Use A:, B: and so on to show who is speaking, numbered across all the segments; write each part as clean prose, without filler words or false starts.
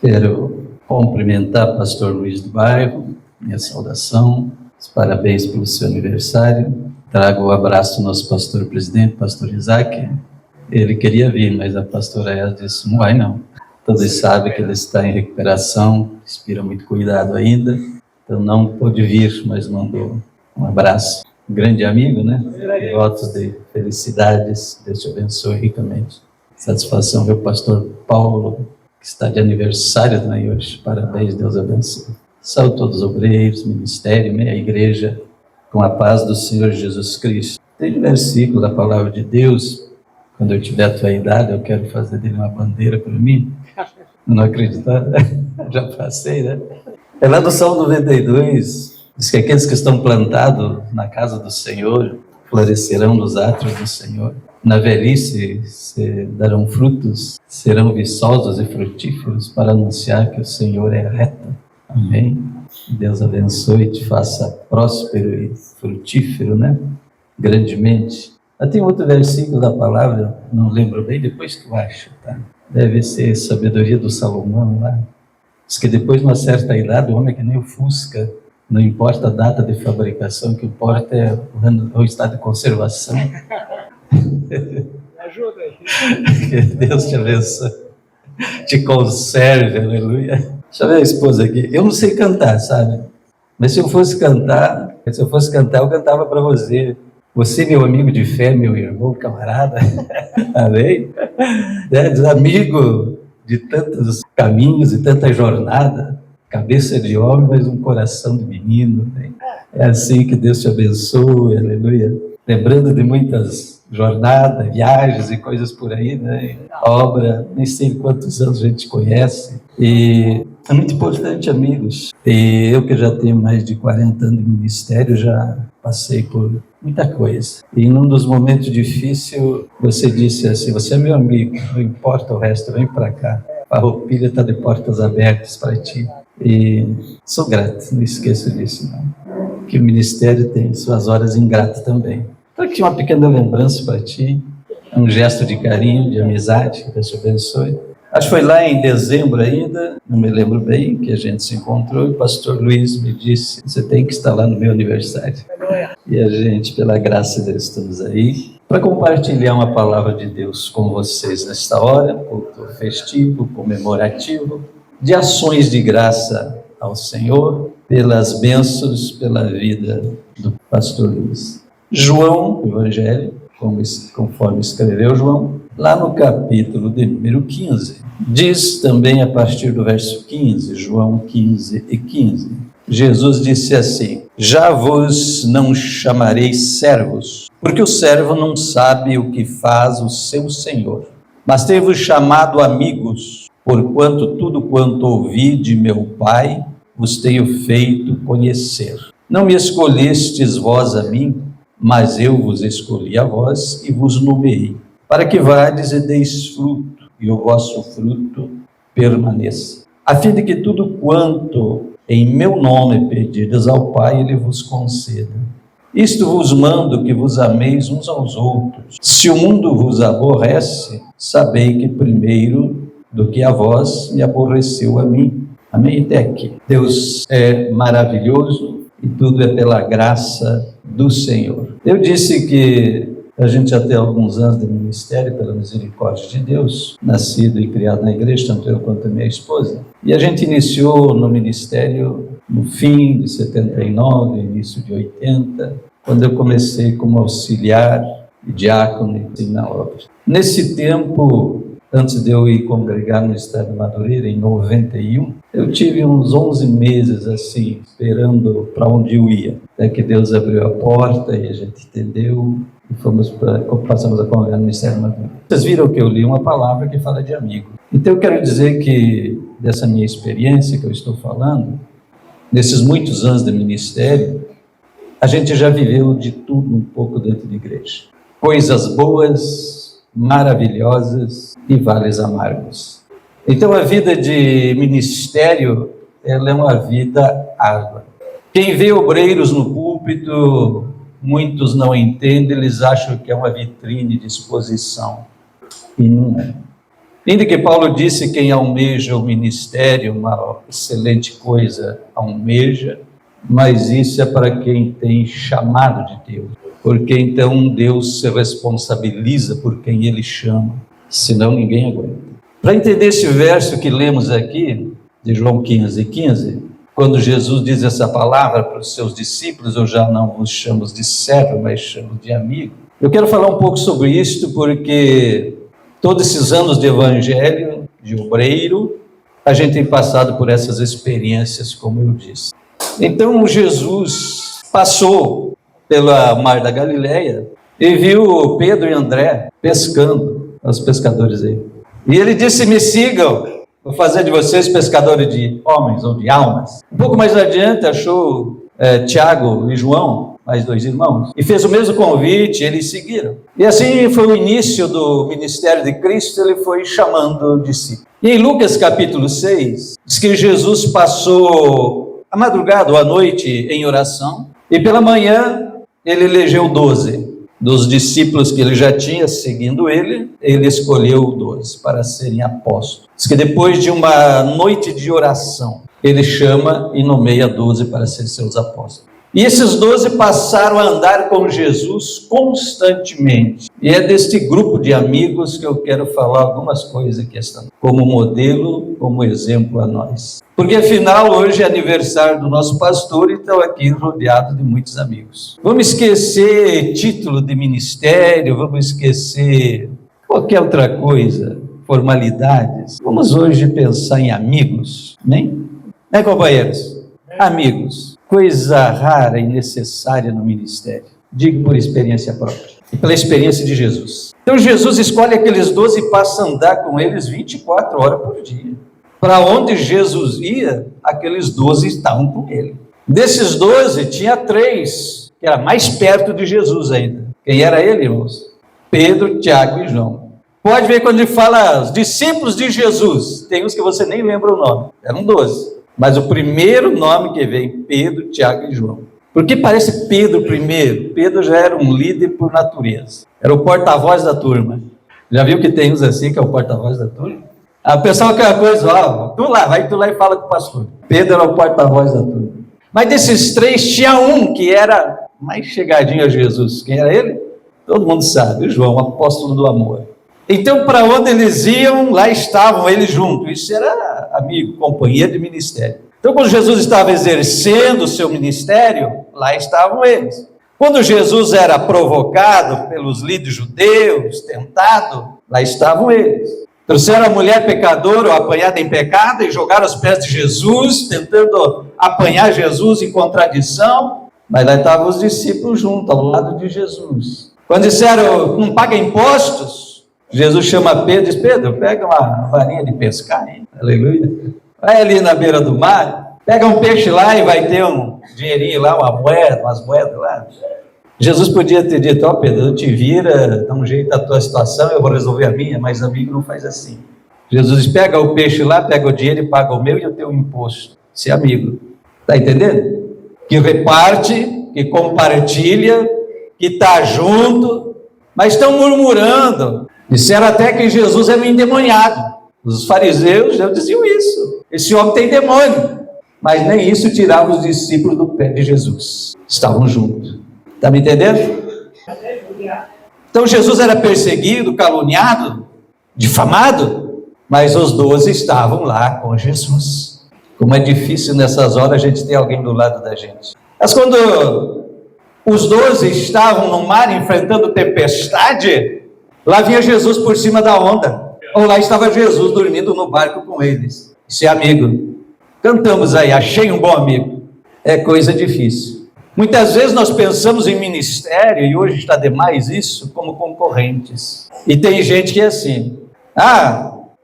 A: Quero cumprimentar o pastor Luiz do Bairro, minha saudação, os parabéns pelo seu aniversário. Trago o abraço do nosso pastor presidente, pastor Isaac. Ele queria vir, mas a pastora Ela disse, não vai não. Todos sabem que ele está em recuperação, inspira muito cuidado ainda, então não pôde vir, mas mandou um abraço. Um grande amigo, né? Votos de felicidades, Deus te abençoe ricamente. Satisfação ver o pastor Paulo, que está de aniversário também hoje. Parabéns, Deus abençoe. Saúde a todos os obreiros, ministério, a igreja, com a paz do Senhor Jesus Cristo. Tem um versículo da palavra de Deus, quando eu tiver a tua idade, eu quero fazer dele uma bandeira para mim. Não acreditar? Já passei, né? É lá do Salmo 92, diz que aqueles que estão plantados na casa do Senhor florescerão nos átrios do Senhor. Na velhice se darão frutos, serão viçosos e frutíferos para anunciar que o Senhor é reto. Amém? Deus abençoe e te faça próspero e frutífero, né? Grandemente. Tem outro versículo da palavra, não lembro bem, depois que eu acho, tá? Deve ser sabedoria do Salomão lá. Diz que depois de uma certa idade, o homem é que nem o Fusca, não importa a data de fabricação, o que importa é o estado de conservação.
B: Ajuda aí.
A: Que Deus te abençoe, te conserve, aleluia. Deixa eu ver a esposa aqui. Eu não sei cantar, sabe? Mas se eu fosse cantar, eu cantava para você. Você, meu amigo de fé, meu irmão, camarada, amém? Amigo de tantos caminhos e tanta jornada, cabeça de homem, mas um coração de menino. Né? É assim que Deus te abençoe, aleluia. Lembrando de muitas jornadas, viagens e coisas por aí, né? Obra, nem sei quantos anos a gente conhece. E é muito importante, amigos. E eu que já tenho mais de 40 anos de ministério, já passei por muita coisa. E num dos momentos difíceis, você disse assim, você é meu amigo, não importa o resto, vem para cá. A roupilha está de portas abertas para ti. E sou grato, não esqueço disso, não. Que o ministério tem suas horas ingratas também. Então aqui uma pequena lembrança para ti, um gesto de carinho, de amizade, que Deus te abençoe. Acho que foi lá em dezembro ainda, não me lembro bem, que a gente se encontrou e o pastor Luiz me disse, você tem que estar lá no meu aniversário. E a gente, pela graça de Deus, estamos aí para compartilhar uma palavra de Deus com vocês nesta hora, culto festivo, comemorativo, de ações de graça ao Senhor, pelas bênçãos, pela vida do pastor Luiz. João, o Evangelho, conforme escreveu João, lá no capítulo de número 15, diz também a partir do verso 15, João 15 e 15, Jesus disse assim, já vos não chamarei servos, porque o servo não sabe o que faz o seu senhor, mas tenho-vos chamado amigos, porquanto tudo quanto ouvi de meu Pai vos tenho feito conhecer. Não me escolhestes vós a mim, mas eu vos escolhi a vós e vos nomeei, para que vades e deis fruto, e o vosso fruto permaneça, a fim de que tudo quanto em meu nome pedides ao Pai, Ele vos conceda. Isto vos mando, que vos ameis uns aos outros. Se o mundo vos aborrece, sabei que primeiro do que a vós me aborreceu a mim. Amém? Até aqui. Deus é maravilhoso e tudo é pela graça do Senhor. Eu disse que a gente já tem alguns anos de ministério, pela misericórdia de Deus, nascido e criado na igreja, tanto eu quanto a minha esposa. E a gente iniciou no ministério no fim de 79, início de 80, quando eu comecei como auxiliar e diácono na obra. Nesse tempo, antes de eu ir congregar no estado de Madureira, em 91, eu tive uns 11 meses assim, esperando para onde eu ia. Até que Deus abriu a porta e a gente entendeu e passamos a congregar no Ministério de Madureira. Vocês viram que eu li uma palavra que fala de amigo. Então eu quero dizer que, dessa minha experiência que eu estou falando, nesses muitos anos de ministério, a gente já viveu de tudo um pouco dentro de igreja. Coisas boas, maravilhosas e vales amargos. Então a vida de ministério, ela é uma vida árdua. Quem vê obreiros no púlpito, muitos não entendem, eles acham que é uma vitrine de exposição. E não é. Ainda que Paulo disse: quem almeja o ministério, uma excelente coisa almeja, mas isso é para quem tem chamado de Deus, porque então Deus se responsabiliza por quem Ele chama, senão ninguém aguenta. Para entender esse verso que lemos aqui, de João 15:15, quando Jesus diz essa palavra para os seus discípulos: eu já não os chamo de servo, mas chamo de amigo. Eu quero falar um pouco sobre isto, porque todos esses anos de evangelho, de obreiro, a gente tem passado por essas experiências, como eu disse. Então Jesus passou pela Mar da Galileia e viu Pedro e André pescando, os pescadores aí. E ele disse: me sigam, vou fazer de vocês pescadores de homens ou de almas. Um pouco mais adiante achou Tiago e João, mais 2 irmãos, e fez o mesmo convite, eles seguiram. E assim foi o início do ministério de Cristo, ele foi chamando discípulos. E em Lucas capítulo 6, diz que Jesus passou a madrugada ou a noite em oração, e pela manhã ele elegeu 12. Dos discípulos que ele já tinha seguindo ele escolheu 12 para serem apóstolos. Diz que depois de uma noite de oração, ele chama e nomeia 12 para ser seus apóstolos. E esses 12 passaram a andar com Jesus constantemente. E é deste grupo de amigos que eu quero falar algumas coisas aqui, como modelo, como exemplo a nós. Porque afinal hoje é aniversário do nosso pastor e estou aqui rodeado de muitos amigos. Vamos esquecer título de ministério, vamos esquecer qualquer outra coisa, formalidades. Vamos hoje pensar em amigos, né, companheiros? Amigos. Coisa rara e necessária no ministério. Digo por experiência própria e pela experiência de Jesus. Então Jesus escolhe aqueles 12 e passa a andar com eles 24 horas por dia. Para onde Jesus ia, aqueles 12 estavam com ele. Desses 12, tinha 3, que era mais perto de Jesus ainda. Quem era ele, irmãos? Pedro, Tiago e João. Pode ver quando ele fala os discípulos de Jesus, tem uns que você nem lembra o nome, eram 12. Mas o primeiro nome que vem, Pedro, Tiago e João. Por que parece Pedro primeiro? Pedro já era um líder por natureza. Era o porta-voz da turma. Já viu que tem uns assim, que é o porta-voz da turma? A pessoa quer uma coisa, vai tu lá e fala com o pastor. Pedro era o porta-voz da turma. Mas desses 3, tinha um que era mais chegadinho a Jesus. Quem era ele? Todo mundo sabe, o João, apóstolo do amor. Então, para onde eles iam, lá estavam eles juntos. Isso era amigo, companheiro de ministério. Então, quando Jesus estava exercendo o seu ministério, lá estavam eles. Quando Jesus era provocado pelos líderes judeus, tentado, lá estavam eles. Trouxeram a mulher pecadora, ou apanhada em pecado, e jogaram aos pés de Jesus, tentando apanhar Jesus em contradição. Mas lá estavam os discípulos juntos, ao lado de Jesus. Quando disseram: não paga impostos, Jesus chama Pedro e diz: Pedro, pega uma varinha de pescar, hein? Aleluia. Vai ali na beira do mar, pega um peixe lá e vai ter um dinheirinho lá, umas moedas lá. Jesus podia ter dito: Pedro, te vira, dá um jeito da tua situação, eu vou resolver a minha, mas amigo não faz assim. Jesus diz: pega o peixe lá, pega o dinheiro e paga o meu e o teu imposto. Ser amigo. Está entendendo? Que reparte, que compartilha, que está junto, mas estão murmurando. Disseram até que Jesus era um endemoniado. Os fariseus já diziam isso. Esse homem tem demônio. Mas nem isso tirava os discípulos do pé de Jesus. Estavam juntos. Está me entendendo? Então Jesus era perseguido, caluniado, difamado, mas os 12 estavam lá com Jesus. Como é difícil nessas horas a gente ter alguém do lado da gente. Mas quando os 12 estavam no mar enfrentando tempestade, lá vinha Jesus por cima da onda. Ou lá estava Jesus dormindo no barco com eles. Esse amigo. Cantamos aí: achei um bom amigo. É coisa difícil. Muitas vezes nós pensamos em ministério, e hoje está demais isso, como concorrentes. E tem gente que é assim: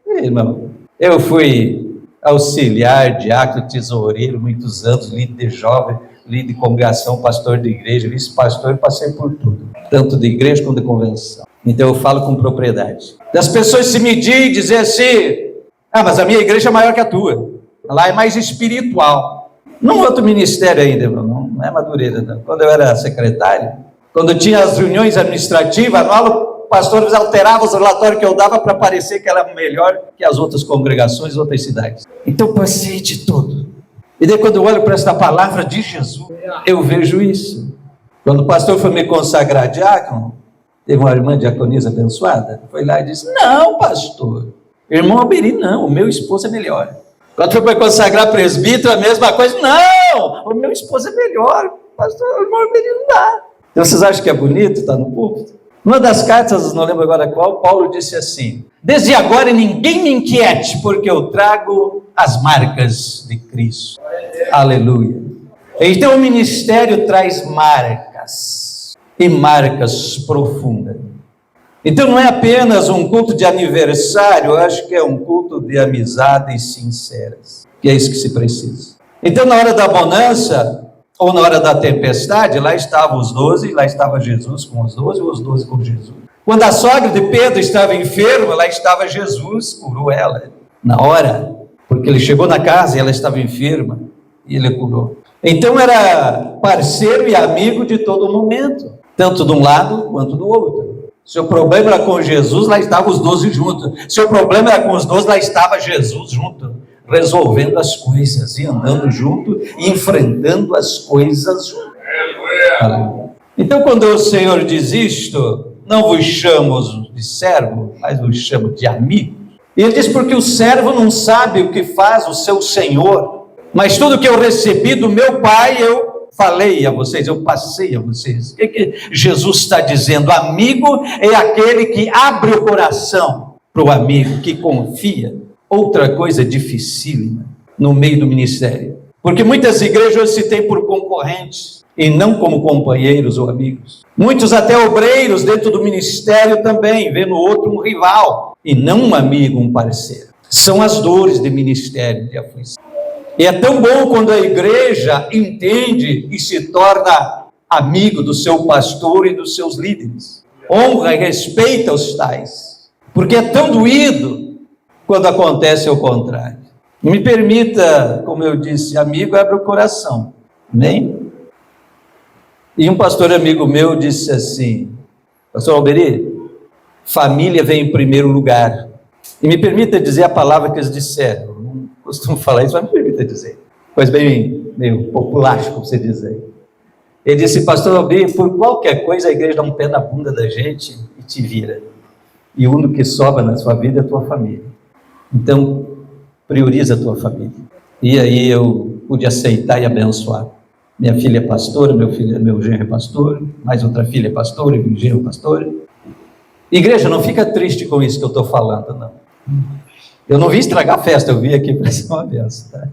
A: irmão, eu fui auxiliar, diácono, tesoureiro, muitos anos, líder de jovem, líder de congregação, pastor de igreja, vice-pastor, passei por tudo. Tanto de igreja como de convenção. Então eu falo com propriedade. Das pessoas se medir e dizer assim: mas a minha igreja é maior que a tua. Lá é mais espiritual. Num outro ministério ainda, não é madureza, não. Quando eu era secretário, quando tinha as reuniões administrativas, anual, pastores alteravam os relatórios que eu dava para parecer que era melhor que as outras congregações, outras cidades. Então passei de tudo. E daí quando eu olho para esta palavra de Jesus, eu vejo isso. Quando o pastor foi me consagrar diácono, teve uma irmã diaconisa abençoada, foi lá e disse: não, pastor, irmão Alberi não, o meu esposo é melhor. Quando foi para consagrar presbítero, a mesma coisa: não, o meu esposo é melhor, pastor, o irmão Alberi não dá. Então vocês acham que é bonito estar no púlpito? Numa das cartas, não lembro agora qual, Paulo disse assim: desde agora ninguém me inquiete, porque eu trago as marcas de Cristo. Aleluia. Então o ministério traz marcas, e marcas profundas. Então não é apenas um culto de aniversário, eu acho que é um culto de amizades sinceras, que é isso que se precisa. Então na hora da bonança, ou na hora da tempestade, lá estavam os 12, lá estava Jesus com os 12, ou os 12 com Jesus. Quando a sogra de Pedro estava enferma, lá estava Jesus, curou ela, na hora, porque ele chegou na casa e ela estava enferma, e ele curou. Então era parceiro e amigo de todo momento, tanto de um lado quanto do outro. Se o problema era com Jesus, lá estavam os 12 juntos. Se o problema era com os 12, lá estava Jesus junto, resolvendo as coisas, e andando junto, e enfrentando as coisas junto. Então quando o Senhor diz isto: não vos chamo de servo, mas vos chamo de amigo. E ele diz: porque o servo não sabe o que faz o seu senhor, mas tudo que eu recebi do meu Pai, eu falei a vocês, eu passei a vocês. O que Jesus está dizendo? Amigo é aquele que abre o coração para o amigo, que confia. Outra coisa dificílima no meio do ministério, porque muitas igrejas se têm por concorrentes e não como companheiros ou amigos. Muitos até obreiros dentro do ministério também vê no outro um rival e não um amigo, um parceiro. São as dores de ministério, de aflição. E é tão bom quando a igreja entende e se torna amigo do seu pastor e dos seus líderes. Honra e respeita os tais, porque é tão doído quando acontece o contrário. Me permita, como eu disse, amigo abre o coração, amém? E um pastor amigo meu disse assim: pastor Alberi, família vem em primeiro lugar. E me permita dizer a palavra que eles disseram, eu não costumo falar isso, mas me permita dizer, pois bem, meio popular, como você diz aí. Ele disse: pastor Alberi, por qualquer coisa a igreja dá um pé na bunda da gente e te vira. E o único que sobra na sua vida é a tua família. Então, prioriza a tua família. E aí eu pude aceitar e abençoar. Minha filha é pastora, meu genro é pastor, mais outra filha é pastora, meu genro é pastor. Igreja, não fica triste com isso que eu estou falando, não. Eu não vim estragar a festa, eu vim aqui para ser uma bênção. Tá?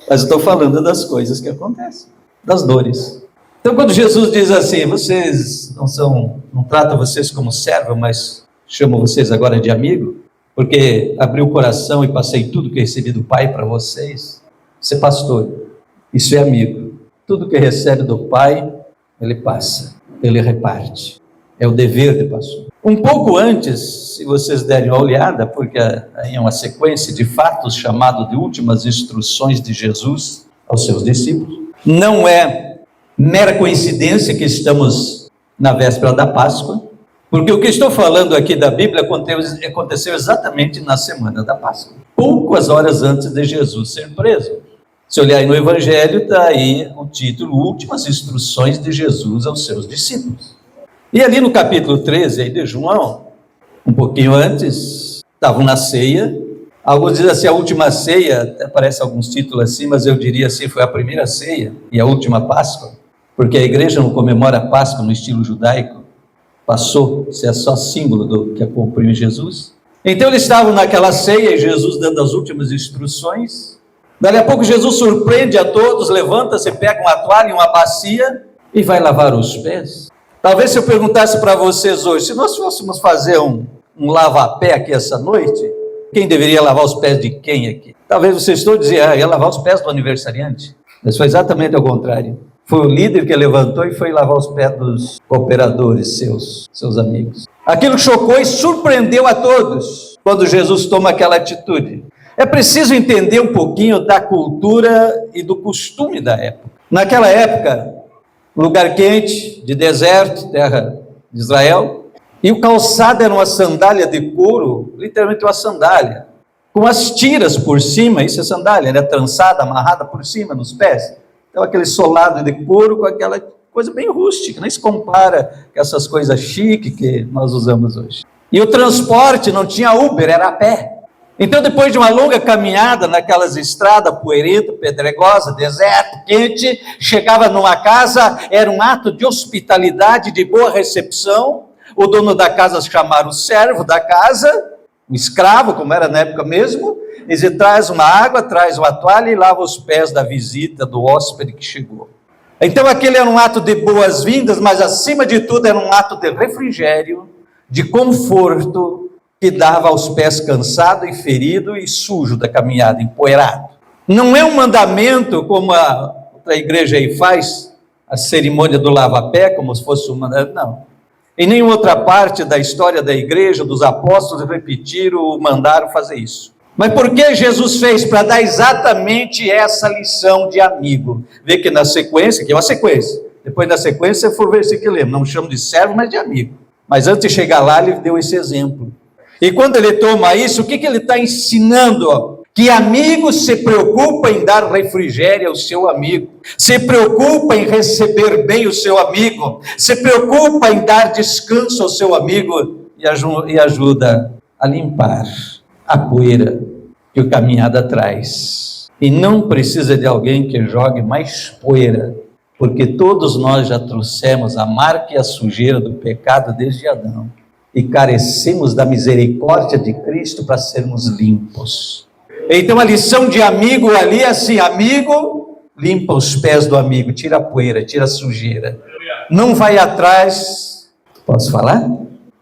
A: Mas eu estou falando das coisas que acontecem, das dores. Então, quando Jesus diz assim: vocês não tratam vocês como servo, mas chamam vocês agora de amigo, porque abri o coração e passei tudo que recebi do Pai para vocês. Ser pastor, isso é amigo. Tudo que recebe do Pai, ele passa, ele reparte. É o dever de pastor. Um pouco antes, se vocês derem uma olhada, porque aí é uma sequência de fatos chamado de últimas instruções de Jesus aos seus discípulos. Não é mera coincidência que estamos na véspera da Páscoa, porque o que estou falando aqui da Bíblia aconteceu exatamente na semana da Páscoa, poucas horas antes de Jesus ser preso. Se olhar aí no Evangelho, está aí o título: Últimas Instruções de Jesus aos seus discípulos. E ali no capítulo 13 aí de João, um pouquinho antes, estavam na ceia. Alguns dizem assim, a última ceia, até aparece alguns títulos assim, mas eu diria assim, foi a primeira ceia e a última Páscoa, porque a igreja não comemora a Páscoa no estilo judaico, passou, isso é só símbolo do que acompanha Jesus. Então eles estavam naquela ceia e Jesus dando as últimas instruções. Dali a pouco Jesus surpreende a todos, levanta-se, pega uma toalha e uma bacia e vai lavar os pés. Talvez se eu perguntasse para vocês hoje, se nós fôssemos fazer um lava-pé aqui essa noite, quem deveria lavar os pés de quem aqui? Talvez vocês todos diziam: ia lavar os pés do aniversariante. Mas foi exatamente ao contrário. Foi o líder que levantou e foi lavar os pés dos cooperadores, seus amigos. Aquilo chocou e surpreendeu a todos quando Jesus toma aquela atitude. É preciso entender um pouquinho da cultura e do costume da época. Naquela época, lugar quente, de deserto, terra de Israel, E o calçado era uma sandália de couro, literalmente uma sandália, com as tiras por cima. Isso é sandália, era trançada, amarrada por cima nos pés. Então aquele solado de couro com aquela coisa bem rústica, nem se compara com essas coisas chiques que nós usamos hoje. E o transporte não tinha Uber, era a pé. Então, depois de uma longa caminhada naquelas estradas poeirentas, pedregosas, deserto, quente, chegava numa casa, era um ato de hospitalidade, de boa recepção. O dono da casa chamava o servo da casa, um escravo, como era na época mesmo, e dizia: traz uma água, traz uma toalha e lava os pés da visita, do hóspede que chegou. Então, aquele era um ato de boas-vindas, mas acima de tudo era um ato de refrigério, de conforto, que dava aos pés cansado e ferido e sujo da caminhada, empoeirado. Não é um mandamento como a outra igreja aí faz, a cerimônia do lava-pé, como se fosse um mandamento, não. Em nenhuma outra parte da história da igreja, dos apóstolos, repetiram ou mandaram fazer isso. Mas por que Jesus fez? Para dar exatamente essa lição de amigo. Vê que na sequência, que é uma sequência, depois da sequência, se for versículo que lembra, não chamo de servo, mas de amigo. Mas antes de chegar lá, ele deu esse exemplo. E quando ele toma isso, o que ele está ensinando? Que amigo se preocupa em dar refrigério ao seu amigo, se preocupa em receber bem o seu amigo, se preocupa em dar descanso ao seu amigo e ajuda a limpar a poeira que o caminhada traz. E não precisa de alguém que jogue mais poeira, porque todos nós já trouxemos a marca e a sujeira do pecado desde Adão. E carecemos da misericórdia de Cristo para sermos limpos. Então a lição de amigo ali é assim: amigo, limpa os pés do amigo, tira a poeira, tira a sujeira. Não vai atrás, posso falar?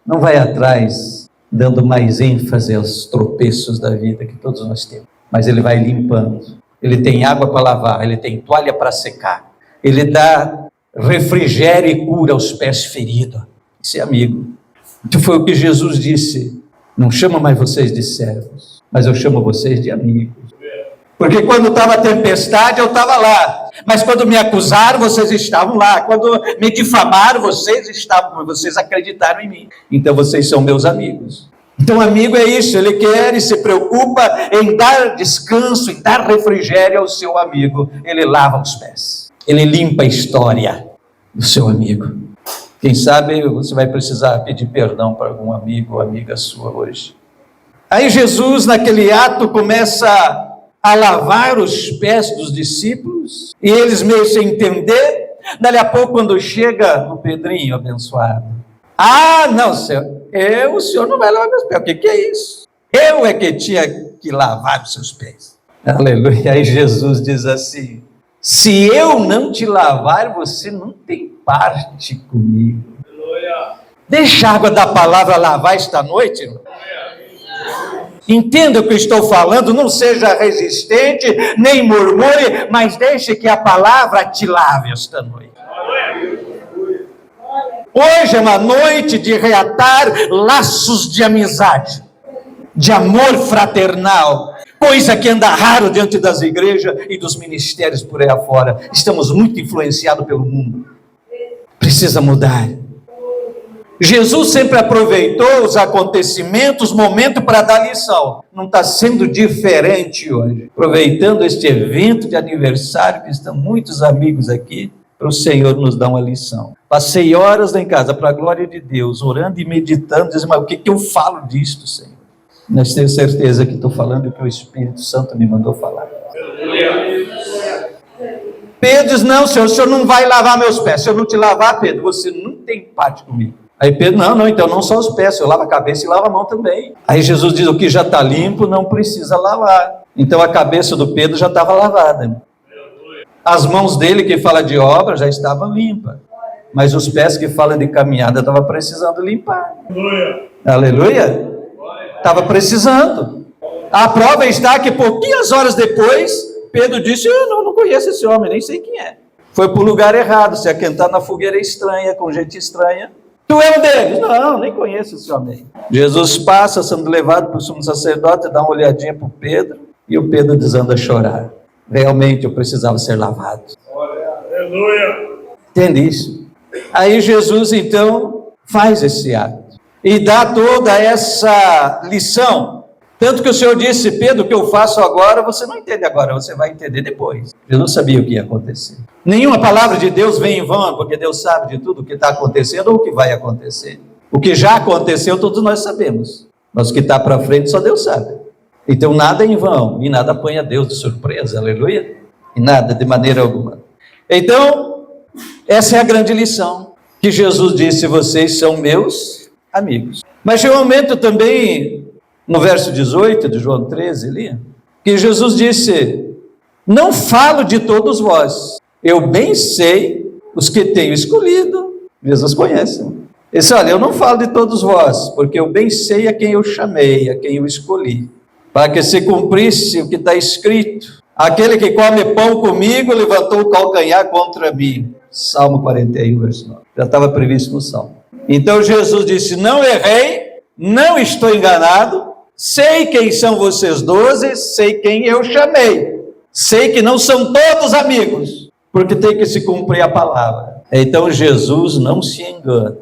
A: Não vai atrás dando mais ênfase aos tropeços da vida que todos nós temos. Mas ele vai limpando. Ele tem água para lavar, ele tem toalha para secar. Ele dá refrigério e cura aos pés feridos. Esse é amigo. Então foi o que Jesus disse: não chamo mais vocês de servos, mas eu chamo vocês de amigos. Porque quando estava a tempestade, eu estava lá. Mas quando me acusaram, vocês estavam lá. Quando me difamaram, vocês estavam, vocês acreditaram em mim. Então vocês são meus amigos. Então amigo é isso, ele quer e se preocupa em dar descanso, em dar refrigério ao seu amigo. Ele lava os pés, ele limpa a história do seu amigo. Quem sabe você vai precisar pedir perdão para algum amigo ou amiga sua hoje. Aí Jesus, naquele ato, começa a lavar os pés dos discípulos, e eles meio sem entender. Dali a pouco, quando chega o Pedrinho abençoado: ah, não, senhor, o senhor não vai lavar meus pés. O que é isso? Eu é que tinha que lavar os seus pés. Aleluia. Aí Jesus diz assim: se eu não te lavar, você não tem parte comigo. Deixa a água da palavra lavar esta noite, irmão. Entenda o que eu estou falando, não seja resistente, nem murmure, mas deixe que a palavra te lave esta noite. Hoje é uma noite de reatar laços de amizade, de amor fraternal, coisa que anda raro diante das igrejas e dos ministérios por aí afora. Estamos muito influenciados pelo mundo. Precisa mudar. Jesus sempre aproveitou os acontecimentos, momentos para dar lição. Não está sendo diferente hoje. Aproveitando este evento de aniversário, que estão muitos amigos aqui, para o Senhor nos dar uma lição. Passei horas lá em casa, para a glória de Deus, orando e meditando, dizendo: mas o que eu falo disto, Senhor? Mas tenho certeza que estou falando o que o Espírito Santo me mandou falar. Pedro diz: não, Senhor, o Senhor não vai lavar meus pés. Se eu não te lavar, Pedro, você não tem parte comigo. Aí Pedro: não, então não só os pés, eu lavo a cabeça e lavo a mão também. Aí Jesus diz: o que já está limpo não precisa lavar. Então a cabeça do Pedro já estava lavada. As mãos dele, que fala de obra, já estavam limpas. Mas os pés que falam de caminhada estavam precisando limpar. Aleluia! Estava precisando. A prova está que pouquinhas horas depois, Pedro disse: eu não conheço esse homem, nem sei quem é. Foi para o lugar errado, se aquentar na fogueira estranha, com gente estranha. Tu é um deles? Não, nem conheço esse homem. Jesus passa, sendo levado para o sumo sacerdote, dá uma olhadinha para o Pedro, e o Pedro desanda a chorar. Realmente eu precisava ser lavado. Aleluia! Entende isso? Aí Jesus então faz esse ato. e dá toda essa lição. Tanto que o Senhor disse: Pedro, o que eu faço agora, você não entende agora, você vai entender depois. Jesus sabia o que ia acontecer. Nenhuma palavra de Deus vem em vão, porque Deus sabe de tudo o que está acontecendo ou o que vai acontecer. O que já aconteceu, todos nós sabemos, mas o que está para frente só Deus sabe. Então nada é em vão, e nada põe a Deus de surpresa, aleluia, e nada de maneira alguma. Então, essa é a grande lição, que Jesus disse: vocês são meus amigos. Mas chegou um momento também, no verso 18 de João 13, ali, que Jesus disse: não falo de todos vós, eu bem sei os que tenho escolhido. Jesus conhece. Ele disse: olha, eu não falo de todos vós, porque eu bem sei a quem eu chamei, a quem eu escolhi, para que se cumprisse o que está escrito: aquele que come pão comigo levantou o calcanhar contra mim. Salmo 41, verso 9. Já estava previsto no Salmo. Então Jesus disse: não errei, não estou enganado, sei quem são vocês 12, sei quem eu chamei, sei que não são todos amigos, porque tem que se cumprir a palavra. Então Jesus não se engana.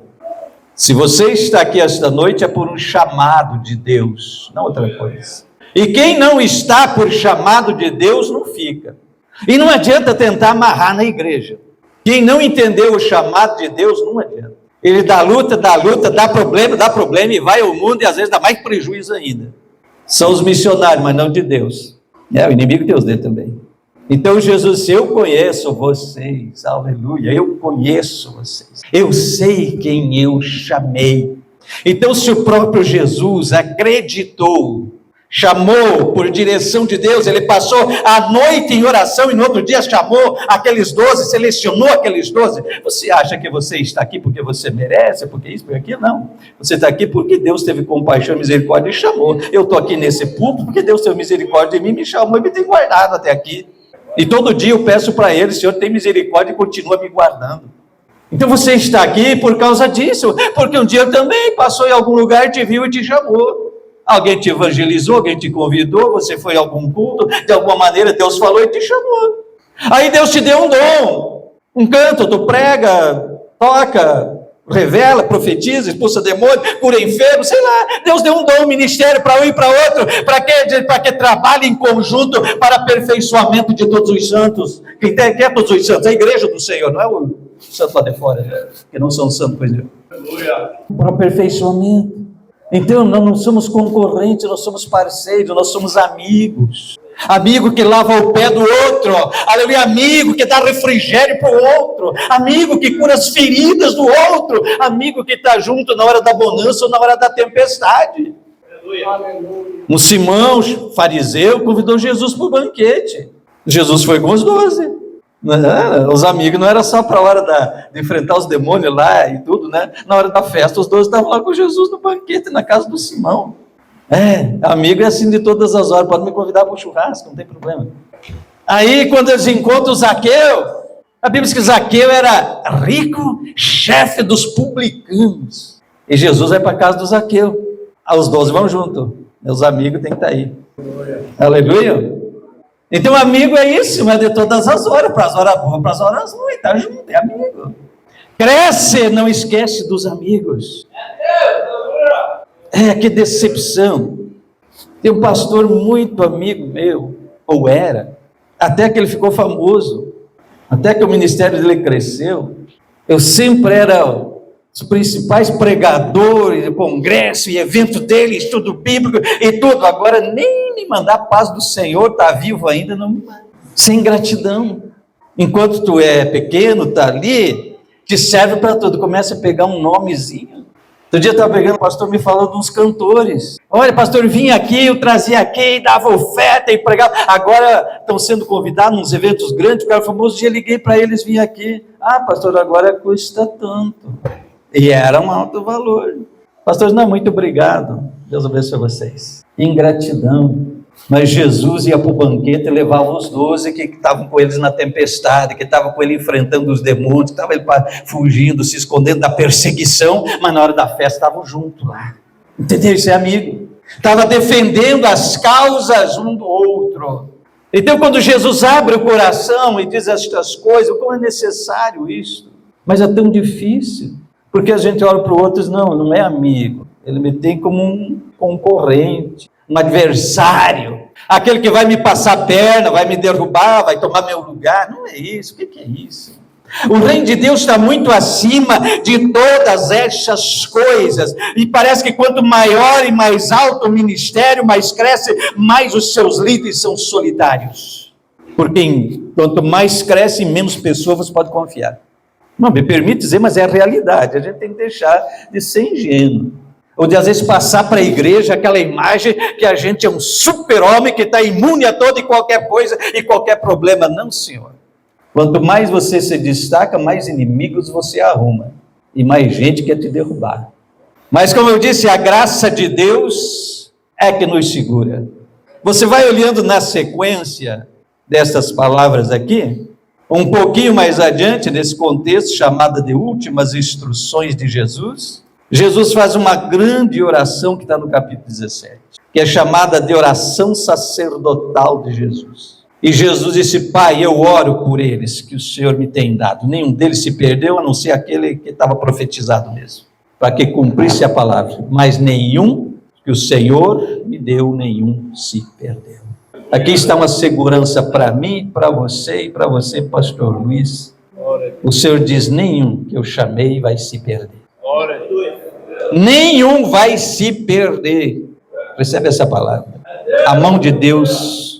A: Se você está aqui esta noite é por um chamado de Deus, não outra coisa. E quem não está por chamado de Deus não fica. E não adianta tentar amarrar na igreja. Quem não entendeu o chamado de Deus não adianta. Ele dá luta, dá problema e vai ao mundo, e às vezes dá mais prejuízo ainda. São os missionários, mas não de Deus. O inimigo Deus dele também. Então Jesus disse: eu conheço vocês, aleluia, eu conheço vocês, eu sei quem eu chamei. Então, se o próprio Jesus acreditou, chamou por direção de Deus, ele passou a noite em oração e no outro dia chamou aqueles 12, selecionou aqueles 12. Você acha que você está aqui porque você merece, porque isso, porque aquilo? Não. Você está aqui porque Deus teve compaixão e misericórdia e chamou. Eu estou aqui nesse púlpito porque Deus teve misericórdia de mim, me chamou e me tem guardado até aqui. E todo dia eu peço para Ele: Senhor, tem misericórdia e continua me guardando. Então você está aqui por causa disso, porque um dia também passou em algum lugar, te viu e te chamou. Alguém te evangelizou, alguém te convidou, você foi a algum culto, de alguma maneira Deus falou e te chamou. Aí Deus te deu um dom, um canto, tu prega, toca, revela, profetiza, expulsa demônio, cura enfermo, sei lá. Deus deu um dom, um ministério para um e para outro, para que trabalhe em conjunto para aperfeiçoamento de todos os santos. Quem é todos os santos? A igreja do Senhor, não é o santo lá de fora, que não são santos, pois não. Para aperfeiçoamento. Então, nós não somos concorrentes, nós somos parceiros, nós somos amigos. Amigo que lava o pé do outro, aleluia, amigo que dá refrigério para o outro, amigo que cura as feridas do outro, amigo que está junto na hora da bonança ou na hora da tempestade. Aleluia. Um Simão, fariseu, convidou Jesus para o banquete. Jesus foi com os 12. Os amigos não era só para a hora de enfrentar os demônios lá e tudo, né? Na hora da festa, os 12 estavam lá com Jesus no banquete, na casa do Simão. Amigo é assim de todas as horas, pode me convidar para um churrasco, não tem problema. Aí, quando eles encontram o Zaqueu, a Bíblia diz que Zaqueu era rico, chefe dos publicanos. E Jesus vai para a casa do Zaqueu. Os 12 vão junto. Meus amigos têm que estar aí. Aleluia. Então, amigo é isso, mas de todas as horas, para as horas boas, para as horas ruins, está junto, é amigo. Cresce, não esquece dos amigos. Que decepção. Tem um pastor muito amigo meu, ou era, até que ele ficou famoso, até que o ministério dele cresceu. Eu sempre era os principais pregadores de congresso e evento dele, estudo bíblico e tudo. Agora nem me mandar a paz do Senhor, está vivo ainda, não me manda. Sem gratidão. Enquanto tu é pequeno, está ali, te serve para tudo. Começa a pegar um nomezinho. Outro dia eu estava pegando, o pastor me falou de uns cantores. Olha, pastor, vinha aqui, eu trazia aqui, dava oferta e pregava. Agora estão sendo convidados nos eventos grandes, o cara famoso, dia liguei para eles, vinha aqui. Pastor, agora custa tanto. E era um alto valor. Pastor, não, muito obrigado. Deus abençoe vocês. Ingratidão. Mas Jesus ia para o banquete e levava os 12 que estavam com eles na tempestade, que estavam com ele enfrentando os demônios, que estavam fugindo, se escondendo da perseguição, mas na hora da festa estavam juntos lá. Entendeu? Isso é amigo. Estava defendendo as causas um do outro. Então, quando Jesus abre o coração e diz estas coisas, como é necessário isso? Mas é tão difícil. Porque a gente olha para o outro e diz: não é amigo. Ele me tem como um concorrente, um adversário, aquele que vai me passar a perna, vai me derrubar, vai tomar meu lugar. Não é isso. O que é isso? O reino de Deus está muito acima de todas essas coisas, e parece que quanto maior e mais alto o ministério, mais cresce, mais os seus líderes são solitários, porque quanto mais cresce, menos pessoas você pode confiar. Não, me permite dizer, mas é a realidade. A gente tem que deixar de ser ingênuo, ou de às vezes passar para a igreja aquela imagem que a gente é um super-homem que está imune a toda e qualquer coisa e qualquer problema. Não, senhor. Quanto mais você se destaca, mais inimigos você arruma, e mais gente quer te derrubar. Mas como eu disse, a graça de Deus é que nos segura. Você vai olhando na sequência dessas palavras aqui, um pouquinho mais adiante, nesse contexto chamado de últimas instruções de Jesus, Jesus faz uma grande oração que está no capítulo 17, que é chamada de oração sacerdotal de Jesus. E Jesus disse: Pai, eu oro por eles que o Senhor me tem dado. Nenhum deles se perdeu, a não ser aquele que estava profetizado mesmo, para que cumprisse a palavra. Mas nenhum que o Senhor me deu, nenhum se perdeu. Aqui está uma segurança para mim, para você e para você, pastor Luiz. O Senhor diz: nenhum que eu chamei vai se perder. Nenhum vai se perder. Recebe essa palavra. A mão de Deus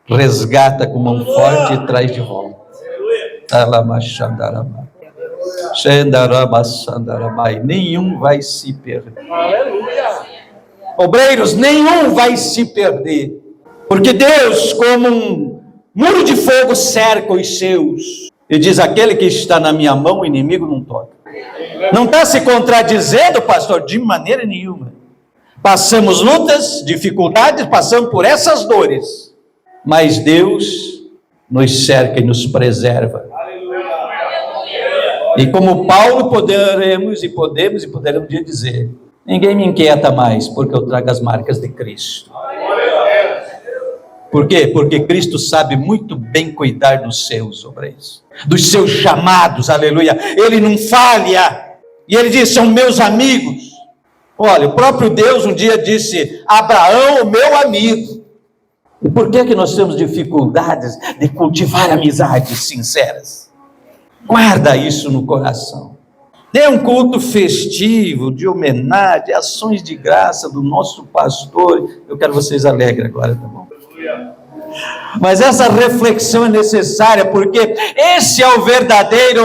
A: resgata com mão forte e traz de volta. Nenhum vai se perder. Obreiros, nenhum vai se perder, porque Deus, como um muro de fogo, cerca os seus, e diz: aquele que está na minha mão, o inimigo não toca. Não está se contradizendo, pastor? De maneira nenhuma. Passamos lutas, dificuldades, passamos por essas dores, mas Deus nos cerca e nos preserva. E como Paulo poderemos um dia dizer: ninguém me inquieta mais, porque eu trago as marcas de Cristo. Por quê? Porque Cristo sabe muito bem cuidar dos seus obreiros, dos seus chamados, aleluia. Ele não falha, e ele diz: são meus amigos. Olha, o próprio Deus um dia disse: Abraão, o meu amigo. E por que nós temos dificuldades de cultivar amizades sinceras? Guarda isso no coração. Dê um culto festivo, de homenagem, ações de graça do nosso pastor. Eu quero vocês alegres agora, tá bom? Mas essa reflexão é necessária, porque esse é o verdadeiro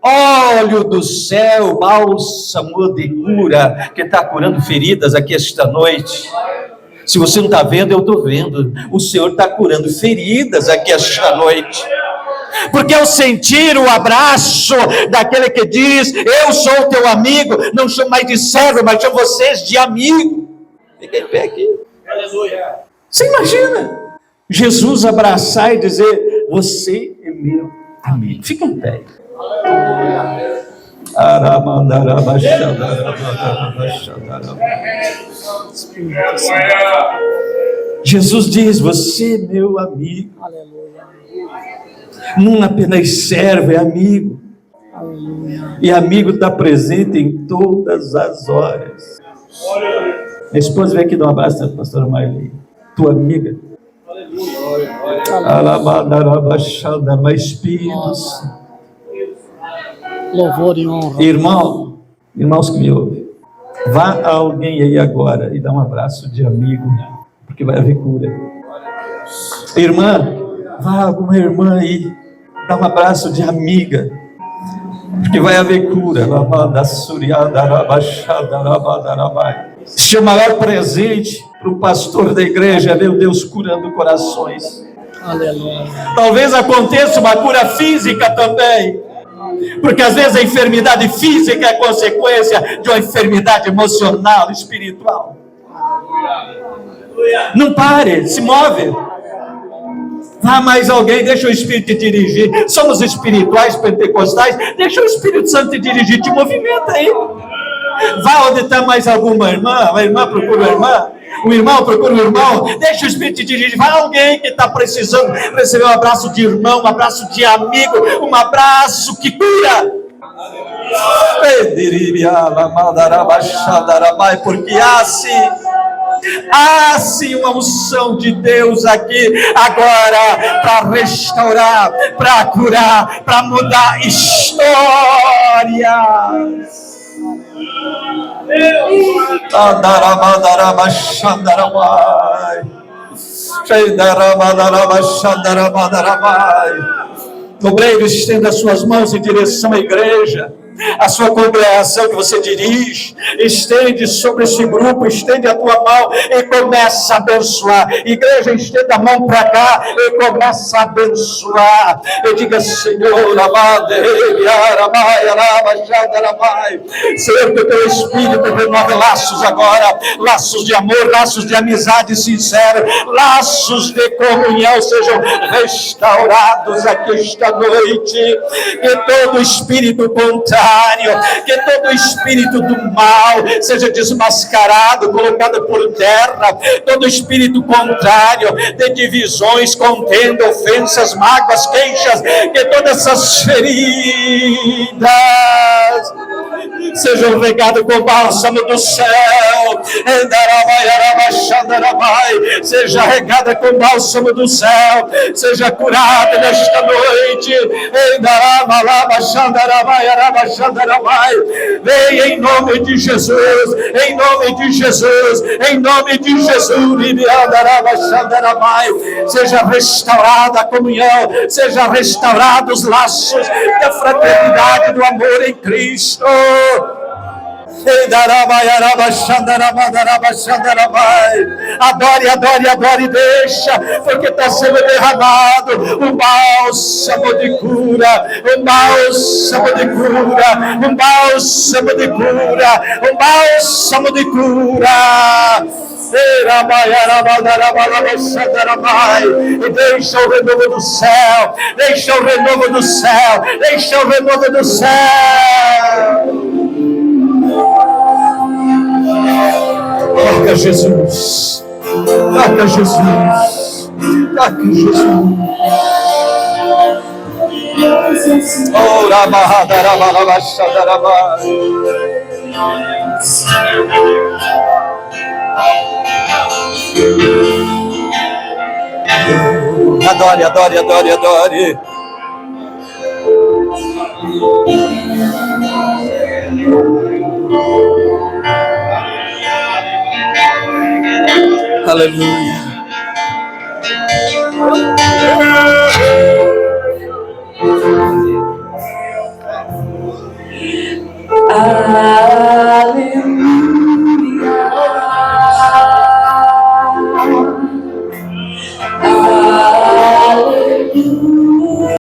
A: óleo do céu, bálsamo de cura, que está curando feridas aqui esta noite. Se você não está vendo, eu estou vendo. O Senhor está curando feridas aqui esta noite. Porque ao sentir o abraço daquele que diz: eu sou teu amigo, não chamo mais de servo, mas chamo vocês de amigo. Fiquem em pé aqui. Aleluia. Você imagina Jesus abraçar e dizer: você é meu amigo. Fica em pé. Jesus diz: você é meu amigo. Não apenas servo, é amigo. E amigo está presente em todas as horas. Minha esposa veio aqui dar um abraço à pastora Marley, tua amiga. Mas Espírito Santo,
B: louvor e honra.
A: Irmãos que me ouvem, vá a alguém aí agora e dá um abraço de amigo, porque vai haver cura. Irmã, vá a alguma irmã aí, dá um abraço de amiga, porque vai haver cura. Este é o maior presente para o pastor da igreja, é meu Deus curando corações.
B: Aleluia.
A: Talvez aconteça uma cura física também, porque às vezes a enfermidade física é consequência de uma enfermidade emocional, espiritual. Não pare, se move. Vá mais alguém, deixa o Espírito te dirigir. Somos espirituais, pentecostais, deixa o Espírito Santo te dirigir, te movimenta aí. Vá onde está mais alguma irmã, a irmã procura a irmã, o irmão procura o irmão, deixa o Espírito te dirigir. Vai alguém que está precisando receber um abraço de irmão, um abraço de amigo, um abraço que cura. Porque há sim uma unção de Deus aqui agora para restaurar, para curar, para mudar histórias. Obreiro, estenda suas mãos em direção à igreja, a sua congregação que você dirige, estende sobre esse grupo, estende a tua mão e começa a abençoar. Igreja, estenda a mão para cá e começa a abençoar. E diga: Senhor, amado, Senhor, que o teu Espírito renove laços agora, laços de amor, laços de amizade sincera, laços de comunhão sejam restaurados aqui esta noite. Que todo espírito contrário, que todo espírito do mal seja desmascarado, colocado por terra. Todo espírito contrário de divisões, contenda, ofensas, mágoas, queixas, que todas essas feridas sejam regadas com o bálsamo do céu. Seja regada com o bálsamo do céu, seja curada nesta noite. Venha em nome de Jesus, em nome de Jesus, em nome de Jesus. Seja restaurada a comunhão, seja restaurados os laços da fraternidade, do amor em Cristo. Adore, adore, adore, deixa, porque está sendo derramado um bálsamo de cura, um bálsamo de cura, um bálsamo de cura, um bálsamo de cura. E deixa o renovo do céu, deixa o renovo do céu, deixa o renovo do céu. Toca Jesus, toca Jesus, toca Jesus. Oh, adore, adore, adore, adore. Aleluia.